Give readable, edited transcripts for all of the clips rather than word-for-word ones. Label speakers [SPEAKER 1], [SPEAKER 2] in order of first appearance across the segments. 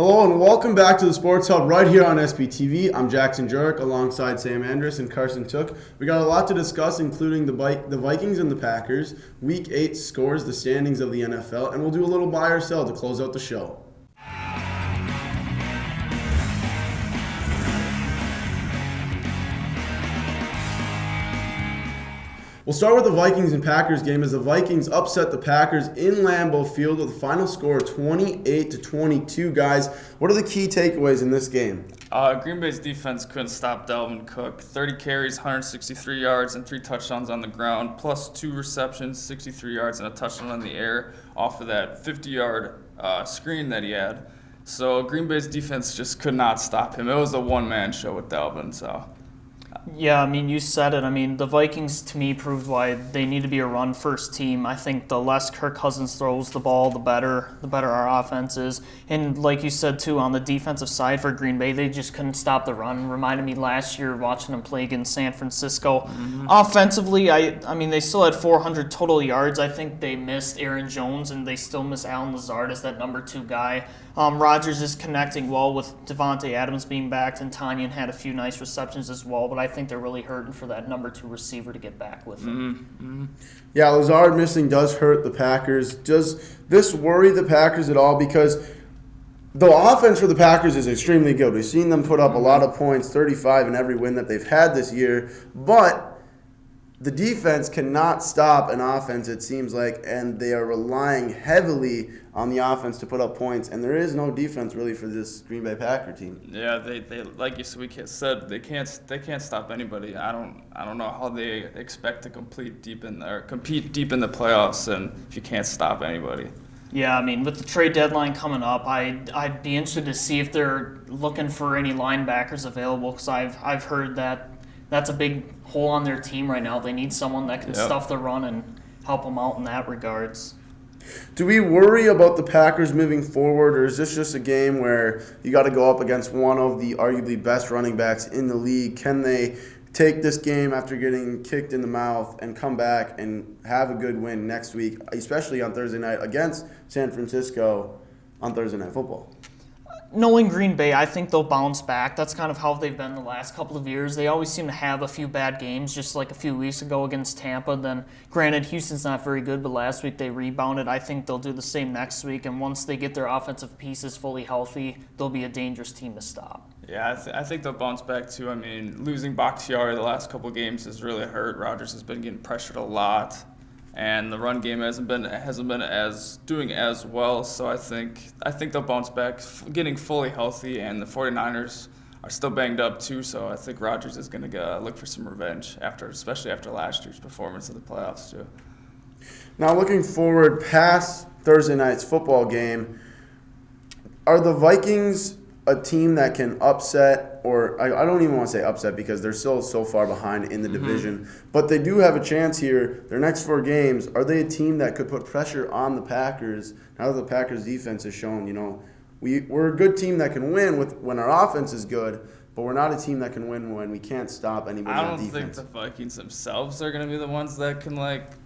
[SPEAKER 1] Hello and welcome back to the Sports Hub right here on SPTV. I'm Jackson Jirik alongside Sam Andrus and Carson Tueke. We got a lot to discuss, including the Vikings and the Packers, Week 8 scores, the standings of the NFL, and we'll do a little buy or sell to close out the show. We'll start with the Vikings and Packers game as the Vikings upset the Packers in Lambeau Field with a final score of 28-22. Guys, what are the key takeaways in this game?
[SPEAKER 2] Green Bay's defense couldn't stop Dalvin Cook. 30 carries, 163 yards, and 3 touchdowns on the ground, plus 2 receptions, 63 yards, and a touchdown in the air off of that 50-yard screen that he had. So Green Bay's defense just could not stop him. It was a one-man show with Dalvin, so...
[SPEAKER 3] Yeah, I mean, you said it. I mean, the Vikings, to me, proved why they need to be a run-first team. I think the less Kirk Cousins throws the ball, the better our offense is. And like you said, too, on the defensive side for Green Bay, they just couldn't stop the run. Reminded me last year watching them play against San Francisco. Mm-hmm. Offensively, I mean, they still had 400 total yards. I think they missed Aaron Jones, and they still miss Allen Lazard as that number 2 guy. Rodgers is connecting well with Devontae Adams being back, and Tanyan had a few nice receptions as well, but I think they're really hurting for that number 2 receiver to get back with him.
[SPEAKER 1] Mm-hmm. Yeah, Lazard missing does hurt the Packers. Does this worry the Packers at all? Because the offense for the Packers is extremely good. We've seen them put up a lot of points, 35 in every win that they've had this year, but the defense cannot stop an offense, it seems like, and they are relying heavily on the offense to put up points, and there is no defense really for this Green Bay Packer team.
[SPEAKER 2] Yeah, they like you said, they can't stop anybody. I don't know how they expect to compete deep in the playoffs, and if you can't stop anybody.
[SPEAKER 3] Yeah, I mean, with the trade deadline coming up, I'd be interested to see if they're looking for any linebackers available, because I've heard that that's a big hole on their team right now. They need someone that can stuff the run and help them out in that regards.
[SPEAKER 1] Do we worry about the Packers moving forward, or is this just a game where you got to go up against one of the arguably best running backs in the league? Can they take this game after getting kicked in the mouth and come back and have a good win next week, especially on Thursday night against San Francisco on Thursday Night Football?
[SPEAKER 3] Knowing Green Bay, I think they'll bounce back. That's kind of how they've been the last couple of years. They always seem to have a few bad games, just like a few weeks ago against Tampa. Then, granted, Houston's not very good, but last week they rebounded. I think they'll do the same next week, and once they get their offensive pieces fully healthy, they'll be a dangerous team to stop.
[SPEAKER 2] Yeah, I think they'll bounce back too. I mean, losing Bakhtiari the last couple of games has really hurt. Rodgers has been getting pressured a lot, and the run game hasn't been as doing as well. So I think they'll bounce back, getting fully healthy, and the 49ers are still banged up too. So I think Rodgers is going to look for some revenge especially after last year's performance in the playoffs too.
[SPEAKER 1] Now, looking forward past Thursday night's football game, are the Vikings a team that can upset, or I don't even want to say upset because they're still so far behind in the division, but they do have a chance here. Their next 4 games, are they a team that could put pressure on the Packers? Now that the Packers defense has shown, we're a good team that can win when our offense is good, but we're not a team that can win when we can't stop anybody on defense.
[SPEAKER 2] I don't think the Vikings themselves are going to be the ones that can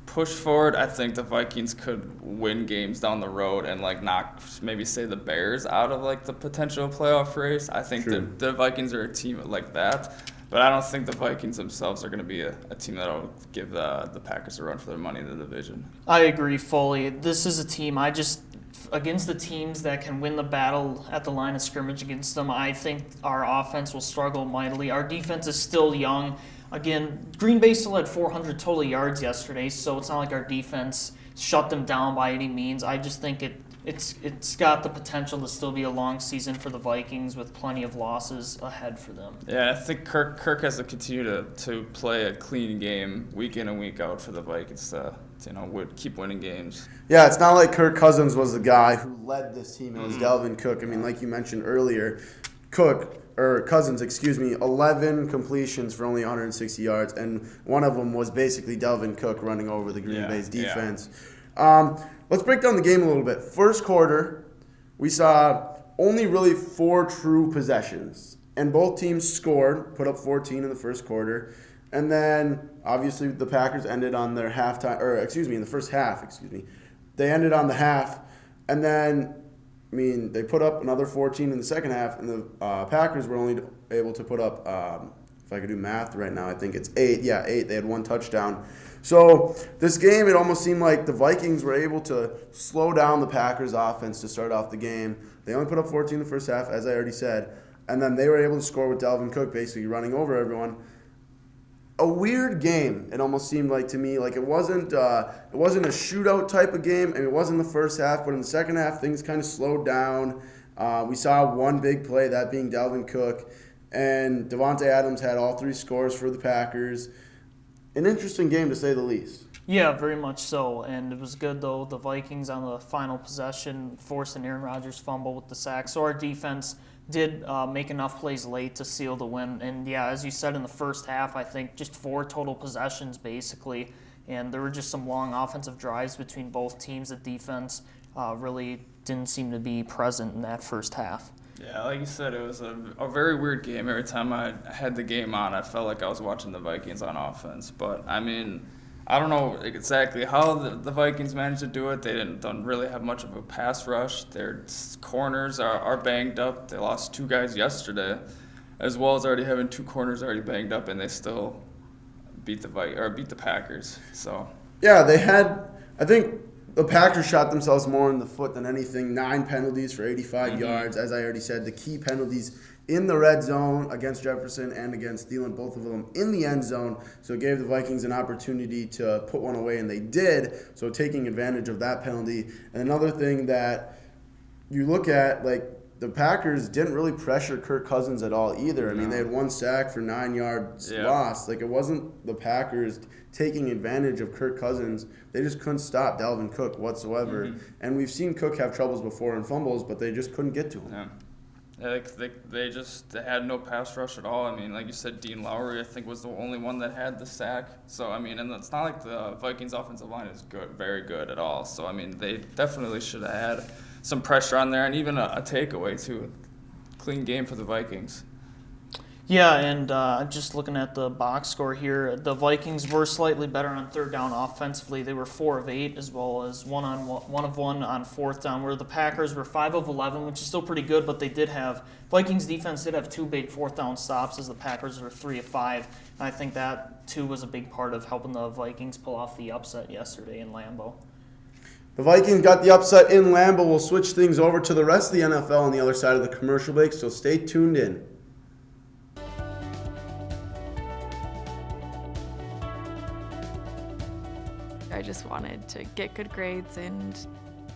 [SPEAKER 2] push forward. I think the Vikings could win games down the road and knock maybe say the Bears out of the potential playoff race. I think the Vikings are a team like that, but I don't think the Vikings themselves are going to be a team that will give the Packers a run for their money in the division.
[SPEAKER 3] I agree fully. This is a team against the teams that can win the battle at the line of scrimmage against them, I think our offense will struggle mightily. Our defense is still young. Again, Green Bay still had 400 total yards yesterday, so it's not like our defense shut them down by any means. I just think it's got the potential to still be a long season for the Vikings with plenty of losses ahead for them.
[SPEAKER 2] Yeah, I think Kirk has to continue to play a clean game week in and week out for the Vikings to keep winning games.
[SPEAKER 1] Yeah, it's not like Kirk Cousins was the guy who led this team. It was Dalvin Cook. I mean, like you mentioned earlier, Cousins, 11 completions for only 160 yards, and one of them was basically Dalvin Cook running over the Green Bay's defense. Yeah. Let's break down the game a little bit. First quarter, we saw only really 4 true possessions, and both teams scored, put up 14 in the first quarter, and then obviously the Packers ended on their in the first half, they ended on the half, and then I mean, they put up another 14 in the second half, and the Packers were only able to put up, if I could do math right now, I think it's 8. Yeah, 8. They had 1 touchdown. So this game, it almost seemed like the Vikings were able to slow down the Packers' offense to start off the game. They only put up 14 in the first half, as I already said, and then they were able to score with Dalvin Cook basically running over everyone. A weird game, it almost seemed like to me. Like it wasn't a shootout type of game, and it wasn't the first half, but in the second half, things kind of slowed down. We saw one big play, that being Dalvin Cook, and Devontae Adams had all 3 scores for the Packers. An interesting game, to say the least.
[SPEAKER 3] Yeah, very much so. And it was good, though. The Vikings on the final possession forced an Aaron Rodgers fumble with the sack. So our defense did make enough plays late to seal the win. And, yeah, as you said in the first half, I think just 4 total possessions, basically. And there were just some long offensive drives between both teams. The defense really didn't seem to be present in that first half.
[SPEAKER 2] Yeah, like you said, it was a very weird game. Every time I had the game on, I felt like I was watching the Vikings on offense. But, I mean, I don't know exactly how the Vikings managed to do it. They don't really have much of a pass rush. Their corners are banged up. They lost 2 guys yesterday, as well as already having 2 corners already banged up, and they still beat the Packers. So
[SPEAKER 1] yeah, they had, I think the Packers shot themselves more in the foot than anything. 9 penalties for 85 yards. As I already said, the key penalties in the red zone against Jefferson and against Thielen, both of them in the end zone. So it gave the Vikings an opportunity to put one away, and they did. So taking advantage of that penalty. And another thing that you look at, like, the Packers didn't really pressure Kirk Cousins at all either. I mean, they had 1 sack for 9 yards lost. Like, it wasn't the Packers taking advantage of Kirk Cousins. They just couldn't stop Dalvin Cook whatsoever. And we've seen Cook have troubles before in fumbles, but they just couldn't get to him.
[SPEAKER 2] Yeah. They had no pass rush at all. I mean, like you said, Dean Lowry, I think, was the only one that had the sack. So, I mean, and it's not like the Vikings offensive line is very good at all. So, I mean, they definitely should have had some pressure on there, and even a takeaway, too. Clean game for the Vikings.
[SPEAKER 3] Yeah, and just looking at the box score here, the Vikings were slightly better on third down offensively. They were 4 of 8, as well as 1 of 1 on fourth down, where the Packers were 5 of 11, which is still pretty good, but Vikings defense did have 2 big fourth down stops, as the Packers were 3 of 5. And I think that, too, was a big part of helping the Vikings pull off the upset yesterday in Lambeau.
[SPEAKER 1] The Vikings got the upset in Lambeau. We'll switch things over to the rest of the NFL on the other side of the commercial break, so stay tuned in.
[SPEAKER 4] I just wanted to get good grades and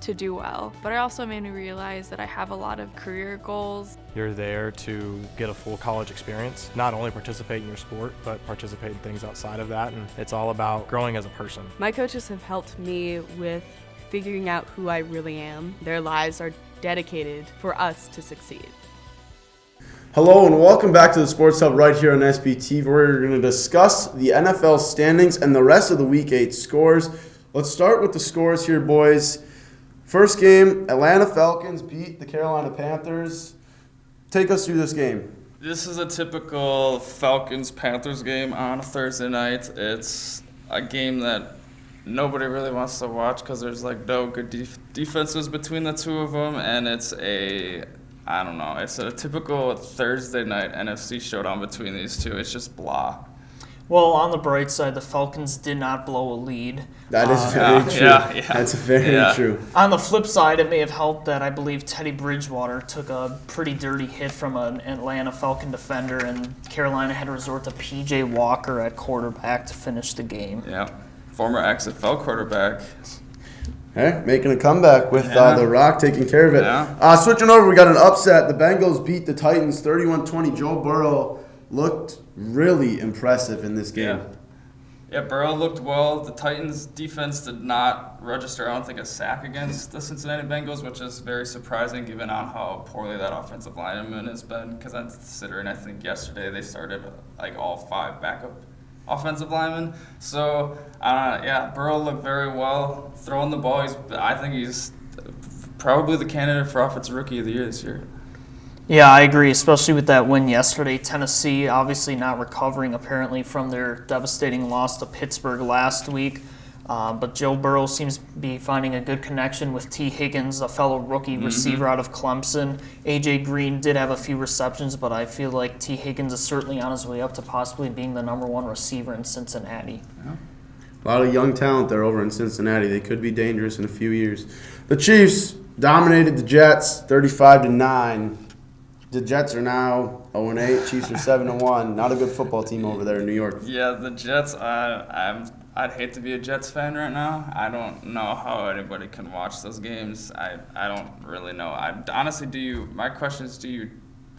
[SPEAKER 4] to do well. But it also made me realize that I have a lot of career goals.
[SPEAKER 5] You're there to get a full college experience, not only participate in your sport, but participate in things outside of that. And it's all about growing as a person.
[SPEAKER 6] My coaches have helped me with figuring out who I really am. Their lives are dedicated for us to succeed.
[SPEAKER 1] Hello and welcome back to the Sports Hub right here on SPTU, where we're going to discuss the NFL standings and the rest of the Week 8 scores. Let's start with the scores here, boys. First game, Atlanta Falcons beat the Carolina Panthers. Take us through this game.
[SPEAKER 2] This is a typical Falcons-Panthers game on a Thursday night. It's a game that nobody really wants to watch because there's like no good defenses between the two of them, and it's a typical Thursday night NFC showdown between these two. It's just blah.
[SPEAKER 3] Well, on the bright side, the Falcons did not blow a lead.
[SPEAKER 1] That is very true.
[SPEAKER 2] Yeah.
[SPEAKER 1] That's very true.
[SPEAKER 3] On the flip side, it may have helped that I believe Teddy Bridgewater took a pretty dirty hit from an Atlanta Falcon defender, and Carolina had to resort to P.J. Walker at quarterback to finish the game.
[SPEAKER 2] Yeah, former XFL quarterback.
[SPEAKER 1] Okay, making a comeback with The Rock taking care of it.
[SPEAKER 2] Yeah.
[SPEAKER 1] Switching over, we got an upset. The Bengals beat the Titans 31-20. Joe Burrow looked really impressive in this game.
[SPEAKER 2] Yeah, Burrow looked well. The Titans' defense did not register, I don't think, a sack against the Cincinnati Bengals, which is very surprising given on how poorly that offensive lineman has been. Because I think yesterday they started like all 5 backup offensive linemen. So, Burrow looked very well. Throwing the ball, I think he's probably the candidate for Offensive Rookie of the Year this year.
[SPEAKER 3] Yeah, I agree, especially with that win yesterday. Tennessee obviously not recovering apparently from their devastating loss to Pittsburgh last week. But Joe Burrow seems to be finding a good connection with T. Higgins, a fellow rookie receiver out of Clemson. A.J. Green did have a few receptions, but I feel like T. Higgins is certainly on his way up to possibly being the number one receiver in Cincinnati.
[SPEAKER 1] Yeah. A lot of young talent there over in Cincinnati. They could be dangerous in a few years. The Chiefs dominated the Jets 35-9. The Jets are now 0-8. Chiefs are 7-1. Not a good football team over there in New York.
[SPEAKER 2] Yeah, the Jets. I'd hate to be a Jets fan right now. I don't know how anybody can watch those games. I don't really know. My question is, do you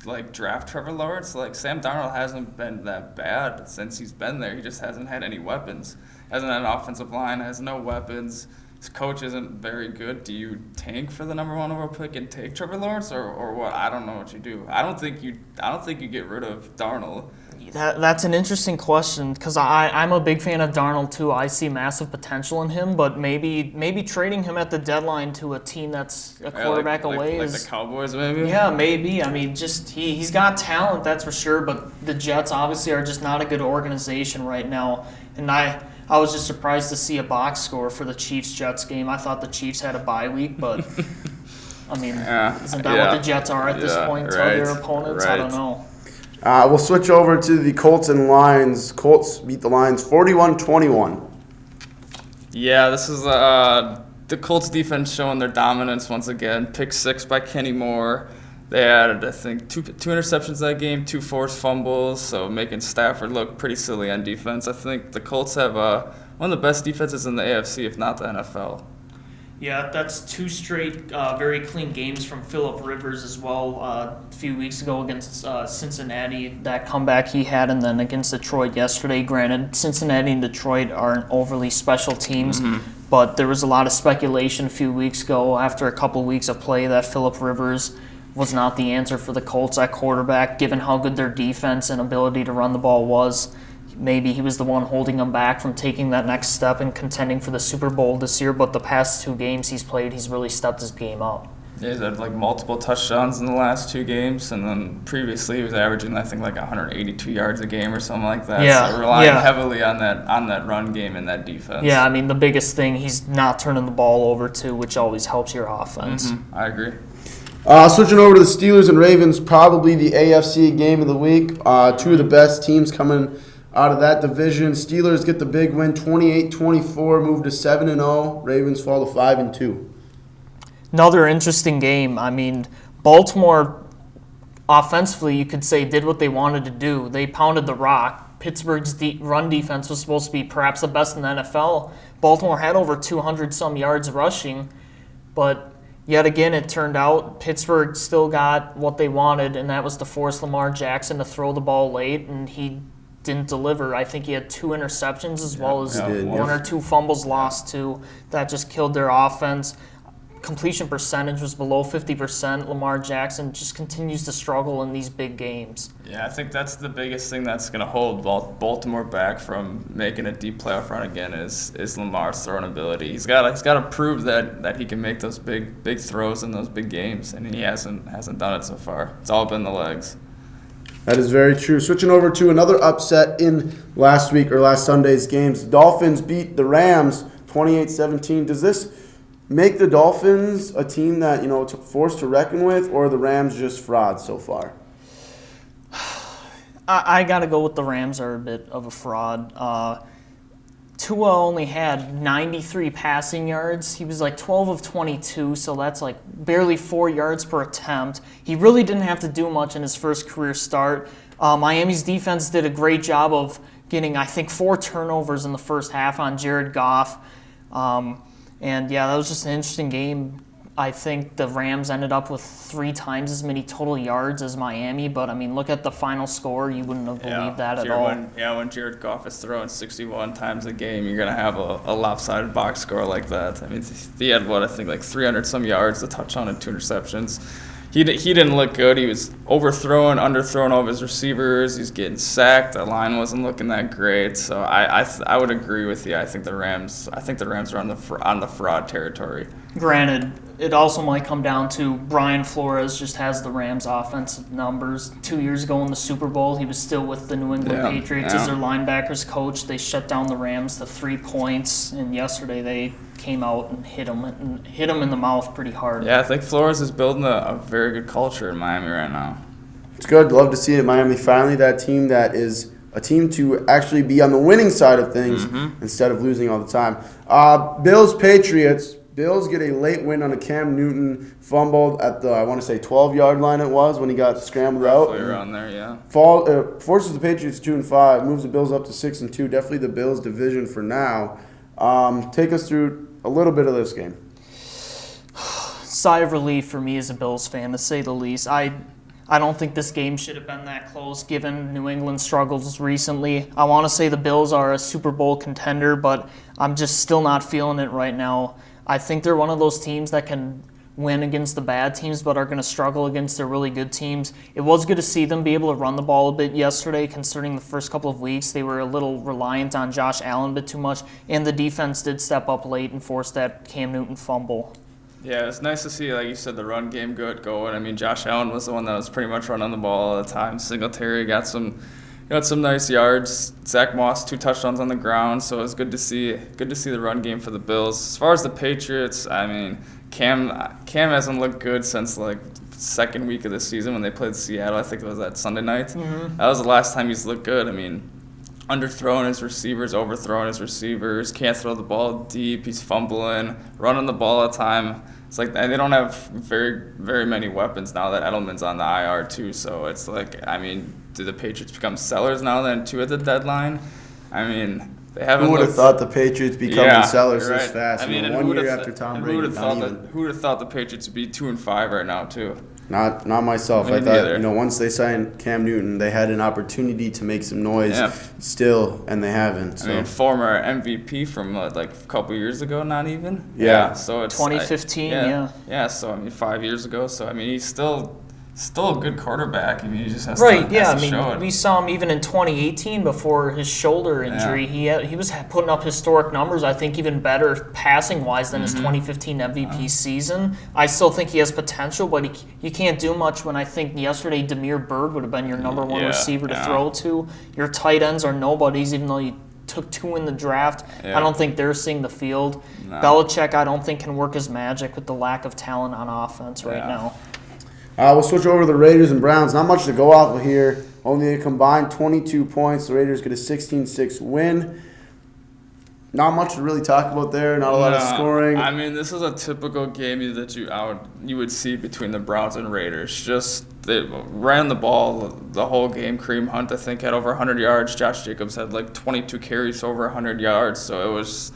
[SPEAKER 2] like draft Trevor Lawrence? Like, Sam Darnold hasn't been that bad since he's been there. He just hasn't had any weapons. Hasn't had an offensive line. Has no weapons. His coach isn't very good. Do you tank for the number one overall pick and take Trevor Lawrence, or what? I don't know what you do. I don't think you get rid of Darnold.
[SPEAKER 3] That's an interesting question because I'm a big fan of Darnold too. I see massive potential in him, but maybe trading him at the deadline to a team that's a quarterback away
[SPEAKER 2] like
[SPEAKER 3] is
[SPEAKER 2] the Cowboys maybe.
[SPEAKER 3] Yeah, maybe. I mean, just he's got talent, that's for sure. But the Jets obviously are just not a good organization right now, and I was just surprised to see a box score for the Chiefs-Jets game. I thought the Chiefs had a bye week, but I mean, isn't that what the Jets are at this point? Tell their opponents? I don't know.
[SPEAKER 1] We'll switch over to the Colts and Lions. Colts beat the Lions 41-21.
[SPEAKER 2] Yeah, this is the Colts defense showing their dominance once again. Pick 6 by Kenny Moore. They had, I think, two interceptions that game, 2 forced fumbles, so making Stafford look pretty silly on defense. I think the Colts have one of the best defenses in the AFC, if not the NFL.
[SPEAKER 3] Yeah, that's 2 straight very clean games from Phillip Rivers as well. A few weeks ago against Cincinnati, that comeback he had, and then against Detroit yesterday. Granted, Cincinnati and Detroit aren't overly special teams, but there was a lot of speculation a few weeks ago after a couple weeks of play that Phillip Rivers was not the answer for the Colts at quarterback, given how good their defense and ability to run the ball was. Maybe he was the one holding them back from taking that next step and contending for the Super Bowl this year, but the past 2 games he's played, he's really stepped his game up.
[SPEAKER 2] Yeah, he's had like multiple touchdowns in the last 2 games, and then previously he was averaging, I think, like 182 yards a game or something like that.
[SPEAKER 3] Yeah,
[SPEAKER 2] so relying heavily on that run game and that defense.
[SPEAKER 3] Yeah, I mean, the biggest thing, he's not turning the ball over too, which always helps your offense.
[SPEAKER 2] I agree.
[SPEAKER 1] Switching over to the Steelers and Ravens, probably the AFC game of the week. 2 of the best teams coming out of that division. Steelers get the big win, 28-24, move to 7-0. Ravens fall to 5-2.
[SPEAKER 3] Another interesting game. I mean, Baltimore, offensively, you could say, did what they wanted to do. They pounded the rock. Pittsburgh's run defense was supposed to be perhaps the best in the NFL. Baltimore had over 200-some yards rushing, but yet again, it turned out Pittsburgh still got what they wanted, and that was to force Lamar Jackson to throw the ball late, and he didn't deliver. I think he had 2 interceptions as well as 1 or 2 fumbles lost too. That just killed their offense. Completion percentage was below 50%. Lamar Jackson just continues to struggle in these big games.
[SPEAKER 2] Yeah, I think that's the biggest thing that's going to hold Baltimore back from making a deep playoff run again is Lamar's throwing ability. He's got to prove that he can make those big throws in those big games, and he hasn't done it so far. It's all been the legs.
[SPEAKER 1] That is very true. Switching over to another upset in last Sunday's games. The Dolphins beat the Rams 28-17. Does this make the Dolphins a team that, forced to reckon with, or are the Rams just frauds so far?
[SPEAKER 3] I got to go with the Rams are a bit of a fraud. Tua only had 93 passing yards. He was like 12 of 22, so that's like barely 4 yards per attempt. He really didn't have to do much in his first career start. Miami's defense did a great job of getting, I think, 4 turnovers in the first half on Jared Goff. And yeah, that was just an interesting game. I think the Rams ended up with 3 times as many total yards as Miami, but I mean, look at the final score. You wouldn't have believed that at all.
[SPEAKER 2] When Jared Goff is throwing 61 times a game, you're going to have a lopsided box score like that. I mean, he had, 300-some yards, a touchdown, and 2 interceptions. he didn't look good. He was overthrowing, underthrowing all of his receivers. He's getting sacked. The line wasn't looking that great. So I would agree with you. I think the Rams are on the fraud territory.
[SPEAKER 3] Granted, it also might come down to Brian Flores just has the Rams' offensive numbers. 2 years ago in the Super Bowl, he was still with the New England Patriots as their linebackers coach. They shut down the Rams to 3 points, and yesterday they came out and hit him in the mouth pretty hard.
[SPEAKER 2] Yeah, I think Flores is building a very good culture in Miami right now.
[SPEAKER 1] It's good. Love to see it. Miami finally that team that is a team to actually be on the winning side of things instead of losing all the time. Bills, Patriots. Bills get a late win on a Cam Newton fumble at the, I want to say, 12-yard line it was when he got scrambled out.
[SPEAKER 2] Roughly around there, yeah.
[SPEAKER 1] Forces the Patriots 2-5, moves the Bills up to 6-2. Definitely the Bills' division for now. Take us through a little bit of this game.
[SPEAKER 3] Sigh of relief for me as a Bills fan, to say the least. I don't think this game should have been that close given New England's struggles recently. I want to say the Bills are a Super Bowl contender, but I'm just still not feeling it right now. I think they're one of those teams that can win against the bad teams but are going to struggle against the really good teams. It was good to see them be able to run the ball a bit yesterday, considering the first couple of weeks they were a little reliant on Josh Allen a bit too much, and the defense did step up late and force that Cam Newton fumble.
[SPEAKER 2] Yeah, it's nice to see, like you said, the run game going. I mean, Josh Allen was the one that was pretty much running the ball all the time. Singletary got some nice yards. Zach Moss 2 touchdowns on the ground, so it was good to see the run game for the Bills. As far as the Patriots, I mean, Cam hasn't looked good since like second week of the season when they played Seattle. I think it was that Sunday night. Mm-hmm. That was the last time he's looked good. I mean, underthrowing his receivers, overthrowing his receivers, can't throw the ball deep. He's fumbling, running the ball all the time. It's like they don't have very, very many weapons now that Edelman's on the IR too. So it's like, I mean, do the Patriots become sellers now then too at the deadline? I mean, they haven't.
[SPEAKER 1] Who would have thought the Patriots becoming sellers this fast?
[SPEAKER 2] I mean,
[SPEAKER 1] 1 year after Tom Brady.
[SPEAKER 2] Who would have thought the Patriots would be 2-5 right now too?
[SPEAKER 1] Not myself. I thought once they signed Cam Newton, they had an opportunity to make some noise still, and they haven't. So.
[SPEAKER 2] I mean, former MVP from like a couple years ago, not even.
[SPEAKER 1] Yeah.
[SPEAKER 2] So it's
[SPEAKER 3] 2015.
[SPEAKER 2] Yeah. So I mean, 5 years ago. So I mean, he's still a good quarterback. I mean, he just has
[SPEAKER 3] to
[SPEAKER 2] show it.
[SPEAKER 3] We saw him even in 2018 before his shoulder injury. Yeah. He was putting up historic numbers, I think even better passing-wise than his 2015 MVP season. I still think he has potential, but you can't do much when I think yesterday Damiere Byrd would have been your number one receiver to throw to. Your tight ends are nobodies, even though you took 2 in the draft. Yeah. I don't think they're seeing the field. No. Belichick, I don't think, can work his magic with the lack of talent on offense right now.
[SPEAKER 1] We'll switch over to the Raiders and Browns. Not much to go off of here. Only a combined 22 points. The Raiders get a 16-6 win. Not much to really talk about there. Not a lot of scoring.
[SPEAKER 2] I mean, this is a typical game that you would see between the Browns and Raiders. Just they ran the ball the whole game. Kareem Hunt, I think, had over 100 yards. Josh Jacobs had like 22 carries over 100 yards. So it's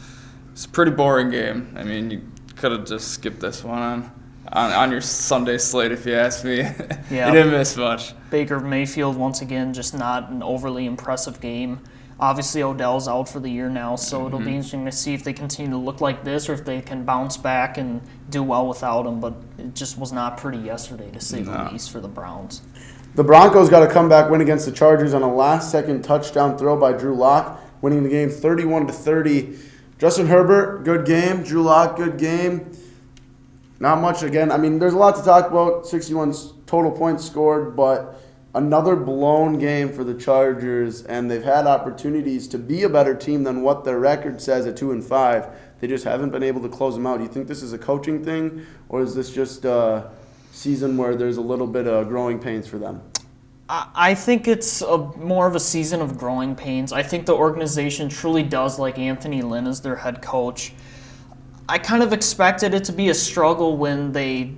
[SPEAKER 2] a pretty boring game. I mean, you could have just skipped this one on your Sunday slate, if you ask me.
[SPEAKER 3] Yeah.
[SPEAKER 2] You didn't miss much.
[SPEAKER 3] Baker Mayfield, once again, just not an overly impressive game. Obviously, Odell's out for the year now, so it'll be interesting to see if they continue to look like this or if they can bounce back and do well without him. But it just was not pretty yesterday, to say the least, for the Browns.
[SPEAKER 1] The Broncos got a comeback win against the Chargers on a last-second touchdown throw by Drew Lock, winning the game 31-30. Justin Herbert, good game. Drew Lock, good game. Not much again. I mean, there's a lot to talk about. 61 total points scored, but another blown game for the Chargers, and they've had opportunities to be a better team than what their record says at 2-5. They just haven't been able to close them out. Do you think this is a coaching thing, or is this just a season where there's a little bit of growing pains for them?
[SPEAKER 3] I think it's more of a season of growing pains. I think the organization truly does like Anthony Lynn as their head coach. I kind of expected it to be a struggle when they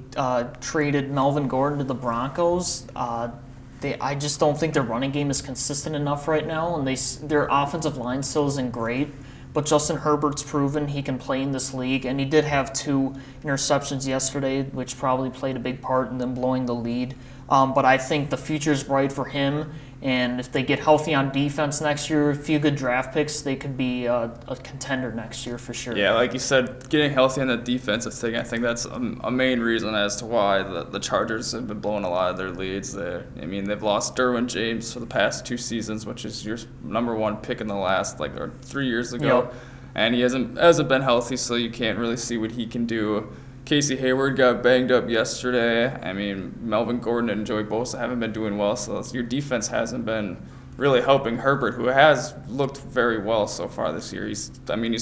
[SPEAKER 3] traded Melvin Gordon to the Broncos. I just don't think their running game is consistent enough right now, and their offensive line still isn't great. But Justin Herbert's proven he can play in this league, and he did have 2 interceptions yesterday, which probably played a big part in them blowing the lead. But I think the future is bright for him And if they get healthy on defense next year, a few good draft picks, they could be a contender next year for sure.
[SPEAKER 2] Yeah, like you said, getting healthy on the defensive thing, I think that's a main reason as to why the Chargers have been blowing a lot of their leads there. I mean, they've lost Derwin James for the past 2 seasons, which is your number 1 pick in the last, or 3 years ago.
[SPEAKER 3] Yep.
[SPEAKER 2] And he hasn't been healthy, so you can't really see what he can do. Casey Hayward got banged up yesterday. I mean, Melvin Gordon and Joey Bosa haven't been doing well, so your defense hasn't been really helping Herbert, who has looked very well so far this year. He's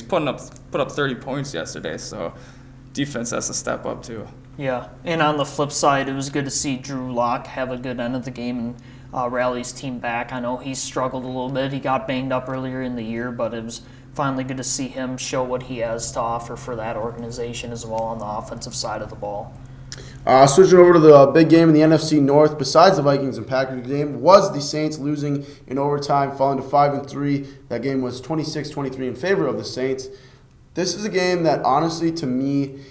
[SPEAKER 2] put up 30 points yesterday, so defense has to step up too.
[SPEAKER 3] Yeah, and on the flip side, it was good to see Drew Lock have a good end of the game and rally his team back. I know he struggled a little bit. He got banged up earlier in the year, but it was finally good to see him show what he has to offer for that organization as well on the offensive side of the ball.
[SPEAKER 1] Switching over to the big game in the NFC North, besides the Vikings and Packers game, was the Saints losing in overtime, falling to 5-3. That game was 26-23 in favor of the Saints. This is a game that, honestly, to me,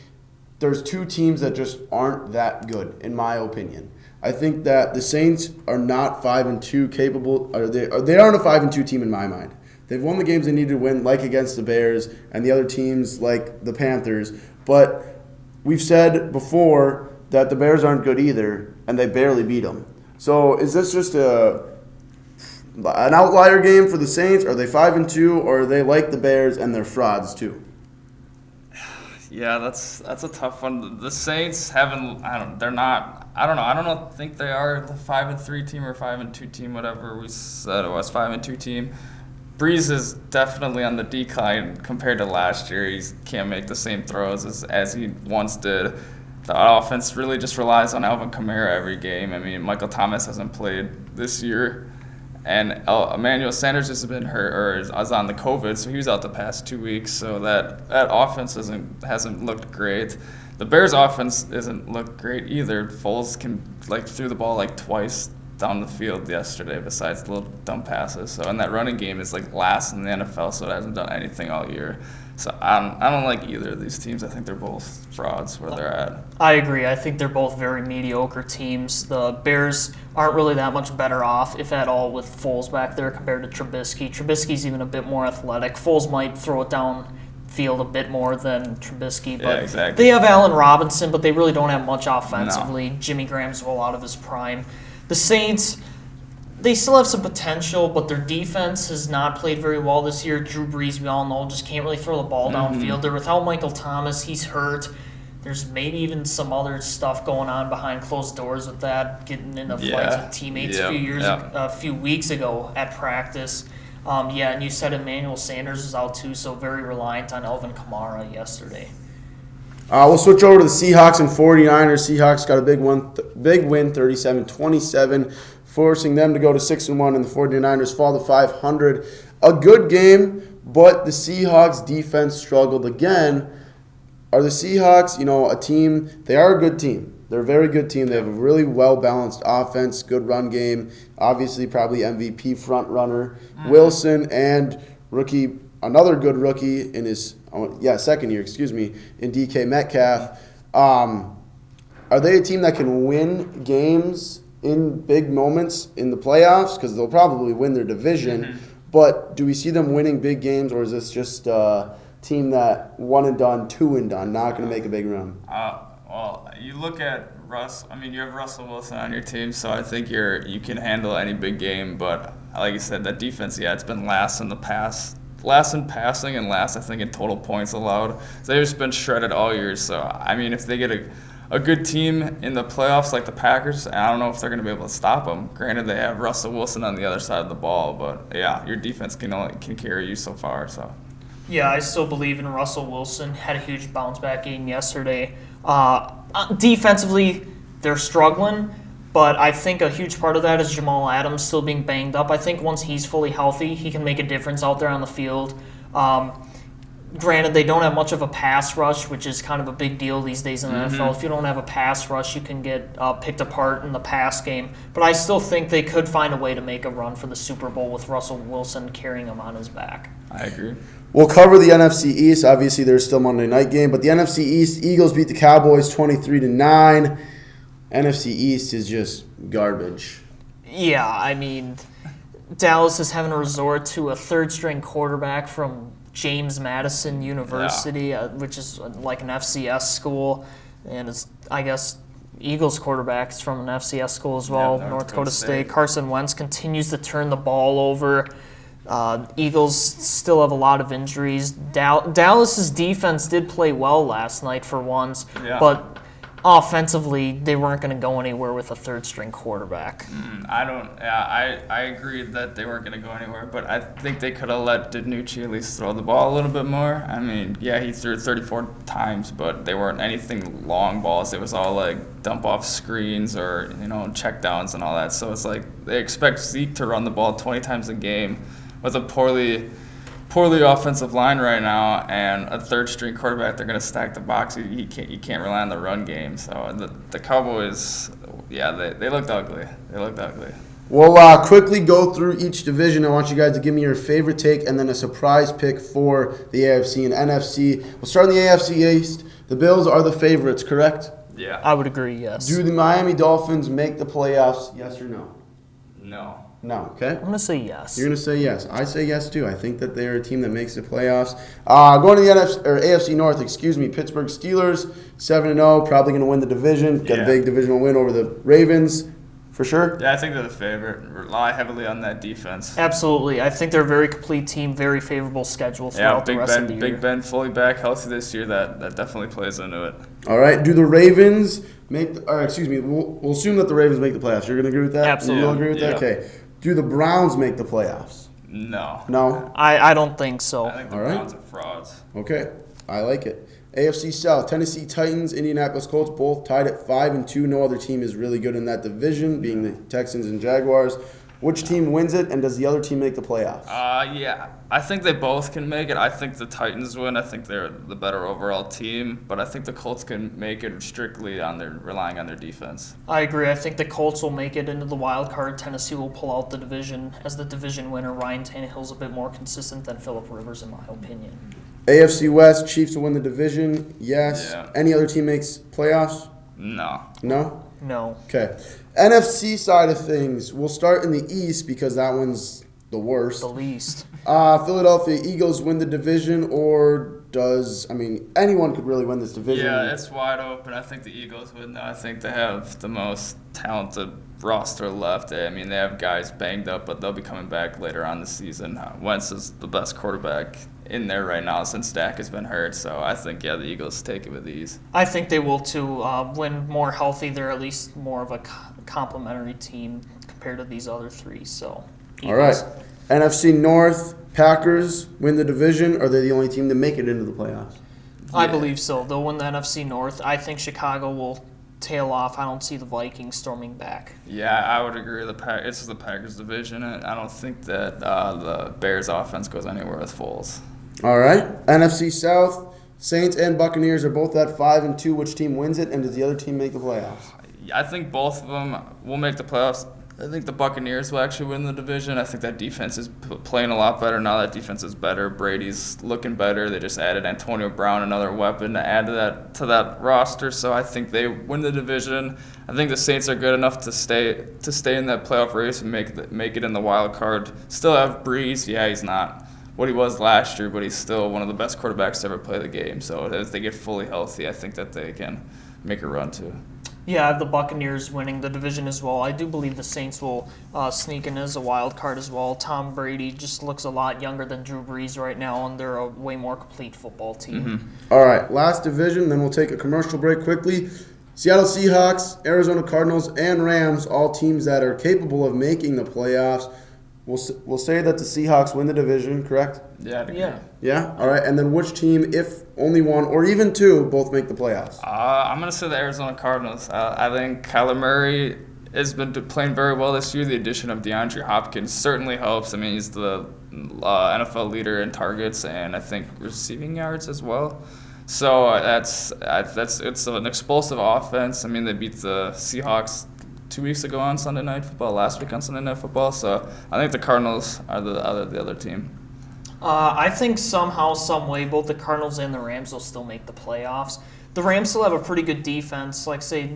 [SPEAKER 1] there's 2 teams that just aren't that good, in my opinion. I think that the Saints are not 5-2 capable. They aren't a 5-2 team in my mind. They've won the games they needed to win, like against the Bears and the other teams like the Panthers. But we've said before that the Bears aren't good either, and they barely beat them. So is this just an outlier game for the Saints? Are they 5-2, or are they like the Bears and they're frauds too?
[SPEAKER 2] Yeah, that's a tough one. The Saints haven't. I don't think they are the 5-3 team or 5-2 team, whatever we said it was, 5-2 team. Breeze is definitely on the decline compared to last year. He can't make the same throws as he once did. The offense really just relies on Alvin Kamara every game. I mean, Michael Thomas hasn't played this year, and Emmanuel Sanders has been hurt or is on the COVID, so he was out the past 2 weeks. So that offense hasn't looked great. The Bears' offense hasn't looked great either. Foles threw the ball twice down the field yesterday, besides the little dumb passes. So, and that running game is last in the NFL, so it hasn't done anything all year. So I don't like either of these teams. I think they're both frauds where they're at.
[SPEAKER 3] I agree. I think they're both very mediocre teams. The Bears aren't really that much better off, if at all, with Foles back there compared to Trubisky. Trubisky's even a bit more athletic. Foles might throw it downfield a bit more than Trubisky. But
[SPEAKER 2] yeah, exactly.
[SPEAKER 3] They have Allen Robinson, but they really don't have much offensively. No. Jimmy Graham's well out of his prime. The Saints, they still have some potential, but their defense has not played very well this year. Drew Brees, we all know, just can't really throw the ball downfield. They're without Michael Thomas. He's hurt. There's maybe even some other stuff going on behind closed doors with that, getting into fights with teammates a few weeks ago at practice. And you said Emmanuel Sanders is out too, so very reliant on Alvin Kamara yesterday.
[SPEAKER 1] We'll switch over to the Seahawks and 49ers. Seahawks got a big win, 37-27, forcing them to go to 6-1, and the 49ers fall to 500. A good game, but the Seahawks defense struggled again. Are the Seahawks, a team? They are a good team. They're a very good team. They have a really well-balanced offense, good run game. Obviously, probably MVP front runner Wilson, and another good rookie in his second year, in DK Metcalf. Are they a team that can win games in big moments in the playoffs? Because they'll probably win their division. But do we see them winning big games, or is this just a team that one and done, two and done, not going to make a big run?
[SPEAKER 2] Well, you look at Russ. I mean, you have Russell Wilson on your team, so I think you can handle any big game. But like you said, that defense, it's been last in passing and last, I think, in total points allowed. So they've just been shredded all year. So, I mean, if they get a good team in the playoffs like the Packers, I don't know if they're going to be able to stop them. Granted, they have Russell Wilson on the other side of the ball, but, your defense can carry you so far. So.
[SPEAKER 3] Yeah, I still believe in Russell Wilson. Had a huge bounce-back game yesterday. Defensively, they're struggling. But I think a huge part of that is Jamal Adams still being banged up. I think once he's fully healthy, he can make a difference out there on the field. Granted, they don't have much of a pass rush, which is kind of a big deal these days in the NFL. If you don't have a pass rush, you can get picked apart in the pass game. But I still think they could find a way to make a run for the Super Bowl with Russell Wilson carrying them on his back.
[SPEAKER 2] I agree.
[SPEAKER 1] We'll cover the NFC East. Obviously, there's still Monday night game. But the NFC East, Eagles beat the Cowboys 23-9. NFC East is just garbage.
[SPEAKER 3] Yeah, I mean, Dallas is having to resort to a third-string quarterback from James Madison University, which is like an FCS school, and it's, I guess, Eagles quarterbacks from an FCS school as well, North Dakota State. Carson Wentz continues to turn the ball over. Eagles still have a lot of injuries. Dallas's defense did play well last night for once, but offensively they weren't going to go anywhere with a third-string quarterback.
[SPEAKER 2] I agree that they weren't going to go anywhere, but I think they could have let DiNucci at least throw the ball a little bit more. I mean, yeah, he threw it 34 times, but they weren't anything long balls. It was all like dump off screens or check downs and all that. So it's like they expect Zeke to run the ball 20 times a game with a poorly offensive line right now and a third-string quarterback. They're going to stack the box. You can't rely on the run game. So the Cowboys, they looked ugly. They looked ugly.
[SPEAKER 1] We'll quickly go through each division. I want you guys to give me your favorite take and then a surprise pick for the AFC and NFC. We'll start in the AFC East. The Bills are the favorites, correct?
[SPEAKER 2] Yeah.
[SPEAKER 3] I would agree, yes.
[SPEAKER 1] Do the Miami Dolphins make the playoffs, yes or no?
[SPEAKER 2] No.
[SPEAKER 1] No, okay.
[SPEAKER 3] I'm going to say yes.
[SPEAKER 1] You're going to say yes. I say yes, too. I think that they're a team that makes the playoffs. Going to the AFC North, Pittsburgh Steelers, 7-0, probably going to win the division. Got a big divisional win over the Ravens, for sure.
[SPEAKER 2] Yeah, I think they're the favorite. Rely heavily on that defense.
[SPEAKER 3] Absolutely. I think they're a very complete team, very favorable schedule throughout the rest of the year.
[SPEAKER 2] Big Ben fully back, healthy this year. That definitely plays into it.
[SPEAKER 1] All right. Do the Ravens make – we'll assume that the Ravens make the playoffs. You're going to agree with that?
[SPEAKER 3] Absolutely.
[SPEAKER 1] You'll agree with that? Okay. Do the Browns make the playoffs?
[SPEAKER 2] No.
[SPEAKER 1] No?
[SPEAKER 3] I don't think so.
[SPEAKER 2] I think the Browns are frauds.
[SPEAKER 1] Okay. I like it. AFC South, Tennessee Titans, Indianapolis Colts, both tied at 5-2. No other team is really good in that division, being the Texans and Jaguars. Which team wins it, and does the other team make the playoffs?
[SPEAKER 2] I think they both can make it. I think the Titans win. I think they're the better overall team, but I think the Colts can make it strictly relying on their defense.
[SPEAKER 3] I agree. I think the Colts will make it into the wild card. Tennessee will pull out the division as the division winner. Ryan Tannehill's a bit more consistent than Phillip Rivers, in my opinion.
[SPEAKER 1] AFC West, Chiefs will win the division. Yes.
[SPEAKER 2] Yeah.
[SPEAKER 1] Any other team makes playoffs?
[SPEAKER 2] No.
[SPEAKER 1] No?
[SPEAKER 3] No.
[SPEAKER 1] Okay. NFC side of things, we'll start in the East because that one's the worst.
[SPEAKER 3] The least.
[SPEAKER 1] Philadelphia Eagles win the division, or anyone could really win this division.
[SPEAKER 2] Yeah, it's wide open. I think the Eagles win. I think they have the most talented roster left. They have guys banged up, but they'll be coming back later on the season. Wentz is the best quarterback in there right now since Dak has been hurt. So I think, the Eagles take it with ease.
[SPEAKER 3] I think they will, too. When more healthy, they're at least more of a complementary team compared to these other three. So, Eagles.
[SPEAKER 1] All right. NFC North, Packers win the division. Are they the only team to make it into the playoffs?
[SPEAKER 3] I believe so. They'll win the NFC North. I think Chicago will tail off. I don't see the Vikings storming back.
[SPEAKER 2] Yeah, I would agree. It's the Packers division. I don't think that the Bears offense goes anywhere with Foles.
[SPEAKER 1] All right. NFC South, Saints and Buccaneers are both at 5-2. Which team wins it, and does the other team make the playoffs?
[SPEAKER 2] I think both of them will make the playoffs. I think the Buccaneers will actually win the division. I think that defense is playing a lot better now. That defense is better. Brady's looking better. They just added Antonio Brown, another weapon, to add to that roster. So I think they win the division. I think the Saints are good enough to stay in that playoff race and make it in the wild card. Still have Breeze. Yeah, he's not what he was last year, but he's still one of the best quarterbacks to ever play the game. So as they get fully healthy, I think that they can make a run too.
[SPEAKER 3] Yeah, I have the Buccaneers winning the division as well. I do believe the Saints will sneak in as a wild card as well. Tom Brady just looks a lot younger than Drew Brees right now, and they're a way more complete football team.
[SPEAKER 2] Mm-hmm.
[SPEAKER 1] All right, last division, then we'll take a commercial break quickly. Seattle Seahawks, Arizona Cardinals, and Rams, all teams that are capable of making the playoffs. We'll say that the Seahawks win the division, correct?
[SPEAKER 2] Yeah.
[SPEAKER 1] Yeah? All right. And then which team, if only one or even two, both make the playoffs?
[SPEAKER 2] I'm going to say the Arizona Cardinals. I think Kyler Murray has been playing very well this year. The addition of DeAndre Hopkins certainly helps. He's the NFL leader in targets and I think receiving yards as well. So it's an explosive offense. They beat the Seahawks 2 weeks ago on Sunday Night Football, last week on Sunday Night Football. So I think the Cardinals are the other team.
[SPEAKER 3] I think somehow, some way, both the Cardinals and the Rams will still make the playoffs. the Rams still have a pretty good defense. Like, say,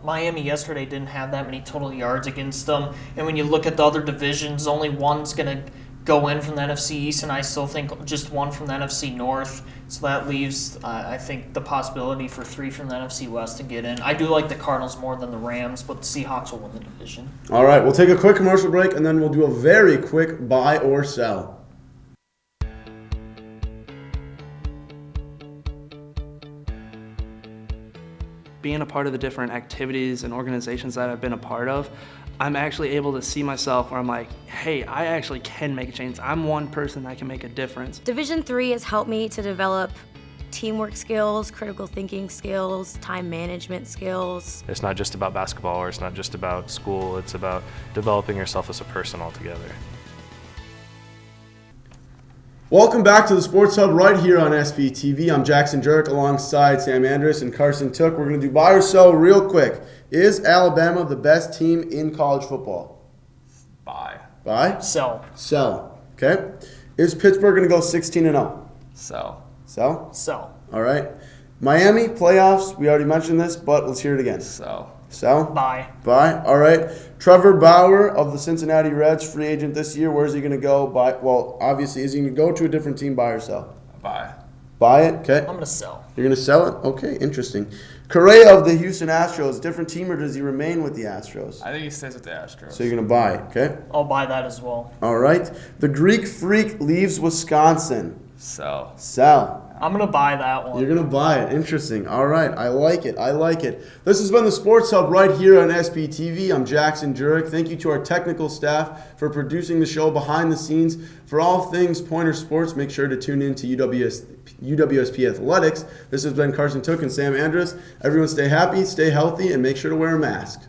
[SPEAKER 3] Miami yesterday didn't have that many total yards against them. And when you look at the other divisions, only one's going to go in from the NFC East, and I still think just one from the NFC North. So that leaves, I think, the possibility for 3 from the NFC West to get in. I do like the Cardinals more than the Rams, but the Seahawks will win the division.
[SPEAKER 1] All right, we'll take a quick commercial break, and then we'll do a very quick buy or sell.
[SPEAKER 7] Being a part of the different activities and organizations that I've been a part of, I'm actually able to see myself where I'm like, hey, I actually can make a change. I'm one person that can make a difference.
[SPEAKER 8] Division 3 has helped me to develop teamwork skills, critical thinking skills, time management skills.
[SPEAKER 5] It's not just about basketball, or it's not just about school. It's about developing yourself as a person altogether.
[SPEAKER 1] Welcome back to the Sports Hub right here on SPTV. I'm Jackson Jirik alongside Sam Andrus and Carson Tueke. We're going to do buy or sell real quick. Is Alabama the best team in college football?
[SPEAKER 2] Buy.
[SPEAKER 1] Buy?
[SPEAKER 3] Sell.
[SPEAKER 1] Sell. Okay. Is Pittsburgh going to go 16-0?
[SPEAKER 2] Sell.
[SPEAKER 1] Sell?
[SPEAKER 3] Sell.
[SPEAKER 1] All right. Miami, playoffs. We already mentioned this, but let's hear it again.
[SPEAKER 2] Sell.
[SPEAKER 1] Sell?
[SPEAKER 3] Buy.
[SPEAKER 1] Buy. All right. Trevor Bauer of the Cincinnati Reds, free agent this year. Where's he going to go? Buy. Well, obviously, is he going to go to a different team, buy or sell?
[SPEAKER 2] Buy.
[SPEAKER 1] Buy it? Okay.
[SPEAKER 3] I'm going to sell.
[SPEAKER 1] You're going to sell it? Okay, interesting. Correa of the Houston Astros, different team, or does he remain with the Astros?
[SPEAKER 2] I think he stays with the Astros.
[SPEAKER 1] So you're going to buy, okay?
[SPEAKER 3] I'll buy that as well.
[SPEAKER 1] All right. The Greek Freak leaves Wisconsin.
[SPEAKER 2] Sell.
[SPEAKER 1] Sell.
[SPEAKER 3] I'm going to buy that one.
[SPEAKER 1] You're going to buy it. Interesting. All right. I like it. I like it. This has been the Sports Hub right here on SPTV. I'm Jackson Jirik. Thank you to our technical staff for producing the show behind the scenes. For all things Pointer Sports, make sure to tune in to UWSP Athletics. This has been Carson Teuke and Sam Andrus. Everyone stay happy, stay healthy, and make sure to wear a mask.